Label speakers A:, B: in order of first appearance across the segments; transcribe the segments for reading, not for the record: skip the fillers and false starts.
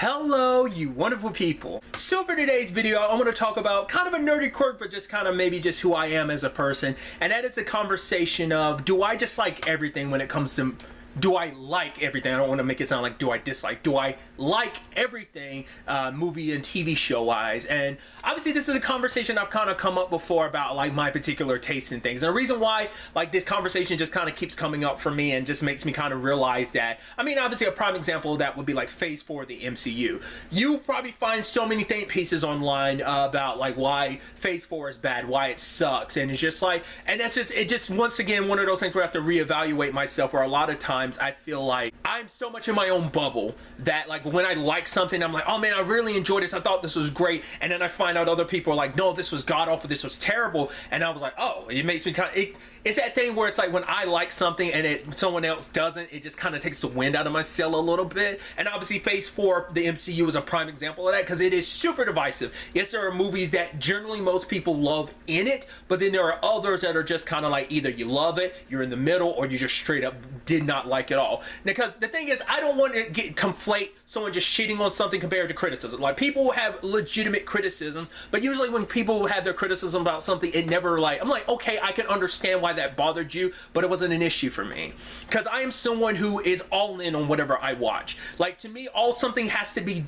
A: Hello, you wonderful people. So for today's video, I want to talk about kind of a nerdy quirk, but just kind of maybe just who I am as a person. And that is a conversation of, do I just like everything when it comes to, do I like everything? I don't want to make it sound like do I dislike. Do I like everything movie and TV show wise? And obviously this is a conversation I've kind of come up before about like my particular taste in things. And the reason why like this conversation just kind of keeps coming up for me and just makes me kind of realize that, I mean, obviously a prime example of that would be like Phase 4 of the MCU. You probably find so many think pieces online about like why Phase 4 is bad, why it sucks. And it's just like, and that's just, it just once again, one of those things where I have to reevaluate myself, where a lot of times I feel like I'm so much in my own bubble that like when I like something, I'm like, oh man, I really enjoyed this. I thought this was great. And then I find out other people are like, no, this was god awful. This was terrible. And I was like, oh, it makes me kind of, it's that thing where it's like when I like something and someone else doesn't, it just kind of takes the wind out of my sail a little bit. And obviously Phase 4, the MCU is a prime example of that because it is super divisive. Yes, there are movies that generally most people love in it, but then there are others that are just kind of like either you love it, you're in the middle, or you just straight up did not like it all. Because the thing is, I don't want to conflate someone just shitting on something compared to criticism. Like, people have legitimate criticisms, but usually when people have their criticism about something, it never like, I'm like, okay, I can understand why that bothered you, but it wasn't an issue for me. Because I am someone who is all in on whatever I watch. Like, to me, all something has to be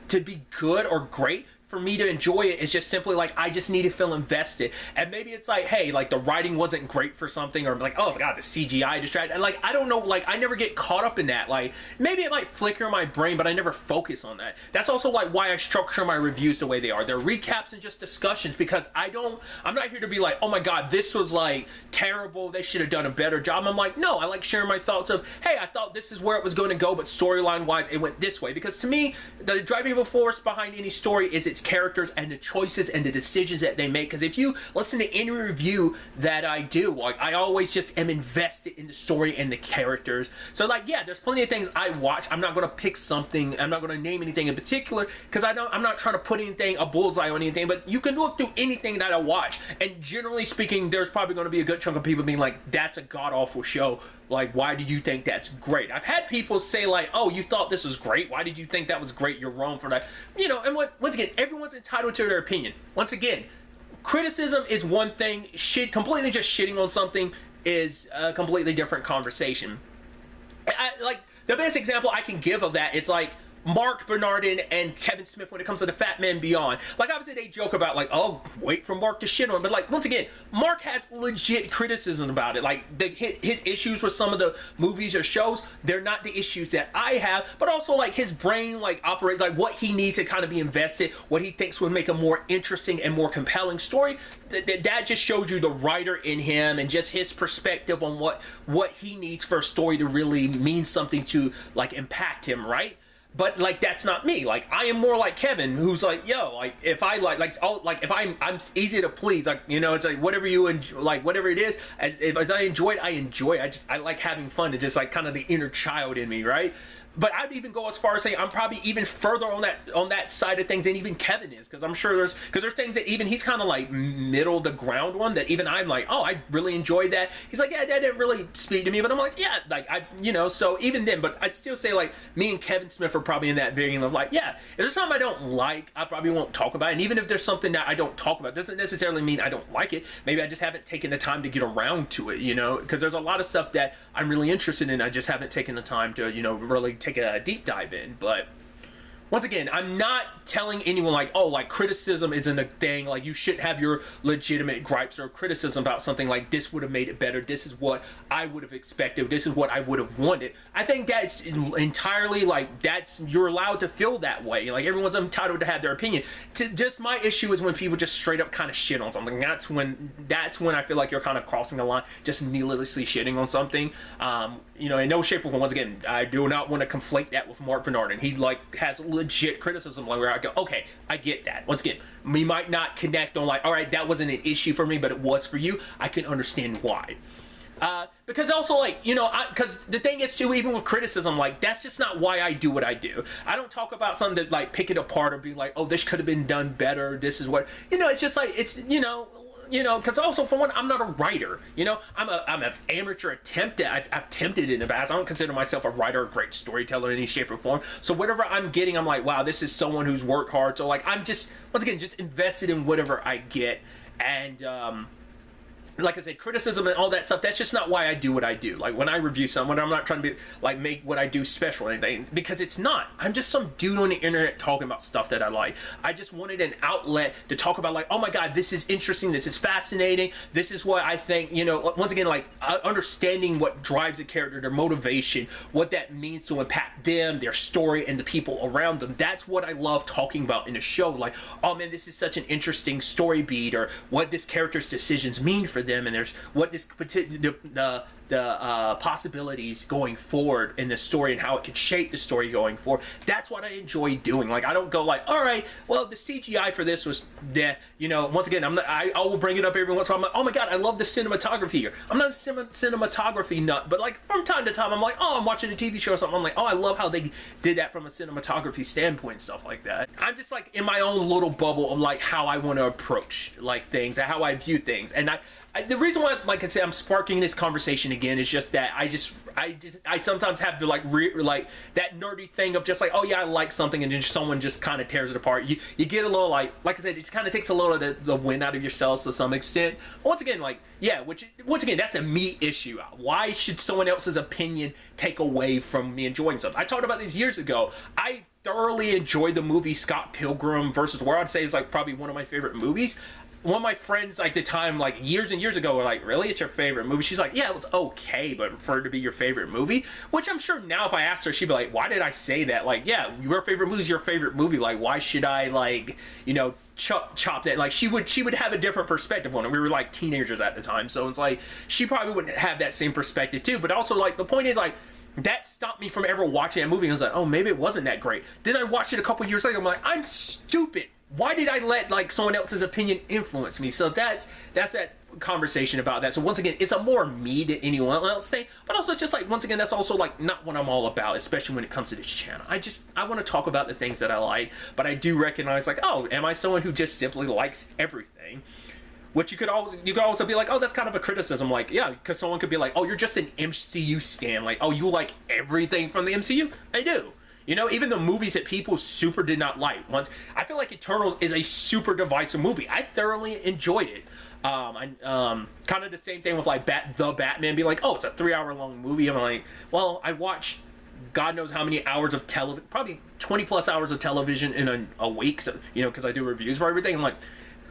A: good or great for me to enjoy it. Is just simply like, I just need to feel invested. And maybe it's like, hey, like the writing wasn't great for something, or like, oh god, the CGI distracted. And like, I don't know, like I never get caught up in that. Like, maybe it might flicker in my brain, but I never focus on that. That's also like why I structure my reviews the way they are. They're recaps and just discussions, because I'm not here to be like, oh my god, this was like terrible, they should have done a better job. I'm like, no, I like sharing my thoughts of, hey, I thought this is where it was going to go, but storyline wise it went this way. Because to me, the driving force behind any story is its characters and the choices and the decisions that they make. Because if you listen to any review that I do, like, I always just am invested in the story and the characters. So like, yeah, there's plenty of things I watch. I'm not going to pick something, I'm not going to name anything in particular, because I'm not trying to put anything, a bullseye on anything, but you can look through anything that I watch, and generally speaking, there's probably going to be a good chunk of people being like, that's a god-awful show. Like, why did you think that's great? I've had people say like, oh, you thought this was great, why did you think that was great? You're wrong for that. You know, and once again, everyone's entitled to their opinion. Once again, criticism is one thing, completely just shitting on something is a completely different conversation. Like, the best example I can give of that, it's like Mark Bernardin and Kevin Smith when it comes to the Fat Man Beyond. Like, obviously they joke about like, oh, wait for Mark to shit on, but like, once again, Mark has legit criticism about it. Like, his issues with some of the movies or shows, they're not the issues that I have, but also like his brain like operates, like what he needs to kind of be invested, what he thinks would make a more interesting and more compelling story. That just shows you the writer in him and just his perspective on what he needs for a story to really mean something to like impact him, right? But like, that's not me. Like, I am more like Kevin, who's like, yo, like, if I if I'm easy to please, like, you know, it's like whatever you enjoy, like whatever it is, as I enjoy it, I enjoy it. I like having fun. It's just like kind of the inner child in me, right? But I'd even go as far as saying I'm probably even further on that side of things than even Kevin is, because I'm sure there's things that even he's kind of like middle the ground one that even I'm like, oh, I really enjoyed that. He's like, yeah, that didn't really speak to me, but I'm like, yeah, like you know, so even then, but I'd still say like me and Kevin Smith are probably in that vein of like, yeah, if there's something I don't like, I probably won't talk about it. And even if there's something that I don't talk about, doesn't necessarily mean I don't like it. Maybe I just haven't taken the time to get around to it, you know, because there's a lot of stuff that I'm really interested in. I just haven't taken the time to, you know, really take a deep dive in. But once again, I'm not telling anyone like, oh, like criticism isn't a thing, like you shouldn't have your legitimate gripes or criticism about something, like this would have made it better, this is what I would have expected, this is what I would have wanted. I think that's entirely like, you're allowed to feel that way. Like, everyone's entitled to have their opinion. Just my issue is when people just straight up kind of shit on something. That's when I feel like you're kind of crossing the line, just needlessly shitting on something. You know, in no shape or form, once again, I do not want to conflate that with Mark Bernardin. He like has legit criticism, like where I go, okay, I get that. Once again, we might not connect on like, all right, that wasn't an issue for me, but it was for you. I can understand why. Because also, like, you know, because the thing is too, even with criticism, like, that's just not why I do what I do. I don't talk about something that like pick it apart or be like, oh, this could have been done better, this is what, you know, it's just like, it's, you know, you know, because also for one, I'm not a writer. You know, I'm an amateur attempt at. I've attempted it in the past. I don't consider myself a writer or great storyteller in any shape or form. So whatever I'm getting, I'm like, wow, this is someone who's worked hard. So like, I'm just once again just invested in whatever I get, and like I said, criticism and all that stuff, that's just not why I do what I do. Like, when I review someone, I'm not trying to be, like, make what I do special or anything, because it's not. I'm just some dude on the internet talking about stuff that I like. I just wanted an outlet to talk about, like, oh my god, this is interesting, this is fascinating, this is what I think, you know, once again, like, understanding what drives a character, their motivation, what that means to impact them, their story, and the people around them. That's what I love talking about in a show. Like, oh man, this is such an interesting story beat, or what this character's decisions mean for them, and there's what this the possibilities going forward in the story and how it could shape the story going forward. That's what I enjoy doing. Like, I don't go like, all right, well, the CGI for this was, yeah, you know, once again, I will bring it up every once in a while. I'm like, oh my god, I love the cinematography here. I'm not a cinematography nut, but like from time to time, I'm like, oh, I'm watching a TV show or something. I'm like, oh, I love how they did that from a cinematography standpoint and stuff like that. I'm just like in my own little bubble of like how I want to approach like things and how I view things. And the reason why, like I said, I'm sparking this conversation again is just that I sometimes have to like that nerdy thing of just like, oh yeah, I like something, and then someone just kind of tears it apart. You get a little like I said, it kind of takes a little of the wind out of yourselves to some extent. Once again, like, yeah, once again, that's a me issue. Why should someone else's opinion take away from me enjoying something? I talked about this years ago. I thoroughly enjoyed the movie Scott Pilgrim versus the World. I'd say it's like probably one of my favorite movies. One of my friends, like, the time, like, years and years ago, were like, really? It's your favorite movie? She's like, yeah, it was okay, but for it to be your favorite movie? Which I'm sure now if I asked her, she'd be like, why did I say that? Like, yeah, your favorite movie is your favorite movie. Like, why should I, like, you know, chop that? Like, she would have a different perspective on it. We were, like, teenagers at the time, so it's like, she probably wouldn't have that same perspective, too. But also, like, the point is, like, that stopped me from ever watching that movie. I was like, oh, maybe it wasn't that great. Then I watched it a couple years later. I'm like, I'm stupid. Why did I let like someone else's opinion influence me? So that's that conversation about that. So once again, it's a more me than anyone else thing, but also just like, once again, that's also like not what I'm all about, especially when it comes to this channel. I want to talk about the things that I like, but I do recognize like, oh, am I someone who just simply likes everything? Which you could also be like, oh, that's kind of a criticism. Like, yeah, because someone could be like, oh, you're just an MCU stan. Like, oh, you like everything from the MCU? I do. You know, even the movies that people super did not like. I feel like Eternals is a super divisive movie. I thoroughly enjoyed it. Kind of the same thing with like The Batman being like, oh, it's a 3-hour long movie. I'm like, well, I watched God knows how many hours of television, probably 20 plus hours of television in a week. So, you know, because I do reviews for everything. I'm like,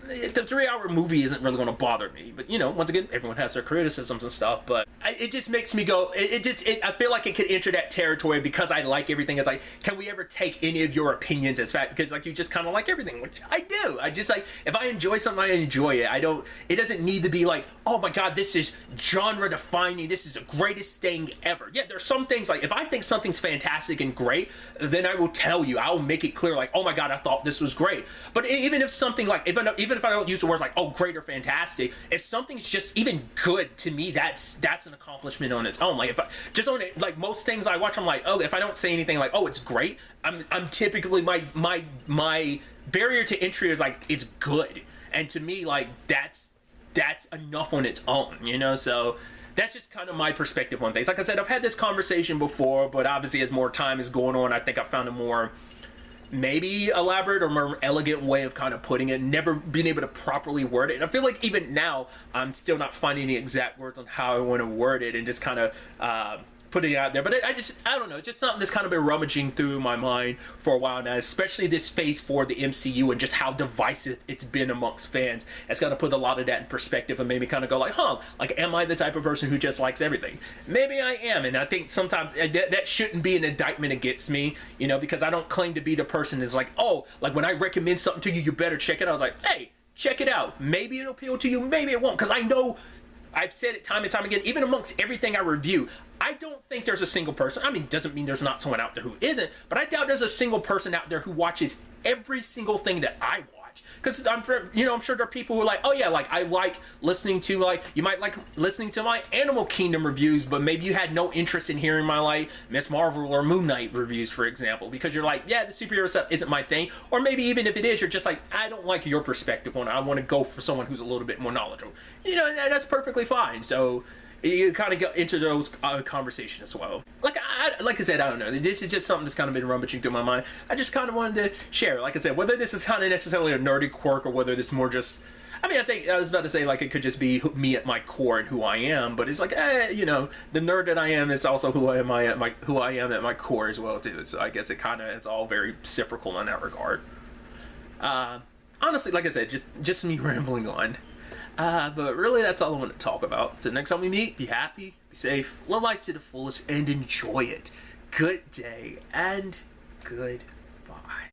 A: the 3-hour movie isn't really going to bother me. But, you know, once again, everyone has their criticisms and stuff. But it just makes me go, I feel like it could enter that territory because I like everything. It's like, can we ever take any of your opinions as fact? Because, like, you just kind of like everything, which I do. I just, like, if I enjoy something, I enjoy it. It doesn't need to be like, oh my God, this is genre defining. This is the greatest thing ever. Yeah, there's some things, like, if I think something's fantastic and great, then I will tell you. I'll make it clear, like, oh my God, I thought this was great. But even if something, like, even if I don't use the words like, oh, great or fantastic, if something's just even good, to me, that's an accomplishment on its own. Like, if I just on it, like most things I watch, I'm like, oh, if I don't say anything like, oh, it's great, I'm typically, my barrier to entry is like, it's good. And to me, like, that's enough on its own, you know? So that's just kind of my perspective on things. Like I said, I've had this conversation before, but obviously as more time is going on, I think I found a more maybe elaborate or more elegant way of kind of putting it, never being able to properly word it. And I feel like even now, I'm still not finding the exact words on how I want to word it and just kind of putting it out there. But I don't know, it's just something that's kind of been rummaging through my mind for a while now, especially this phase 4 of the MCU and just how divisive it's been amongst fans. It's got to put a lot of that in perspective and maybe kind of go like, huh, like, am I the type of person who just likes everything? Maybe I am, and I think sometimes that shouldn't be an indictment against me, you know, because I don't claim to be the person that's like, oh, like, when I recommend something to you, you better check it out. I was like, hey, check it out. Maybe it'll appeal to you, maybe it won't, because I know, I've said it time and time again, even amongst everything I review, I don't think there's a single person, I mean, doesn't mean there's not someone out there who isn't, but I doubt there's a single person out there who watches every single thing that I watch. watch. Because I'm sure there are people who are like, oh yeah, like I like listening to, like, you might like listening to my Animal Kingdom reviews, but maybe you had no interest in hearing my like Miss Marvel or Moon Knight reviews, for example, because you're like, yeah, the superhero stuff isn't my thing. Or maybe even if it is, you're just like, I don't like your perspective on it. I want to go for someone who's a little bit more knowledgeable. You know, and that's perfectly fine. So you kind of get into those conversations as well. Like I said, I don't know. This is just something that's kind of been rummaging through my mind. I just kind of wanted to share. Like I said, whether this is kind of necessarily a nerdy quirk or whether this is more just, I mean, I think I was about to say like it could just be me at my core and who I am, but it's like, you know, the nerd that I am is also who I am at my core as well too. So I guess it's all very reciprocal in that regard. Honestly, like I said, just me rambling on. But really, that's all I want to talk about. So next time we meet, be happy, be safe, live life to the fullest, and enjoy it. Good day, and good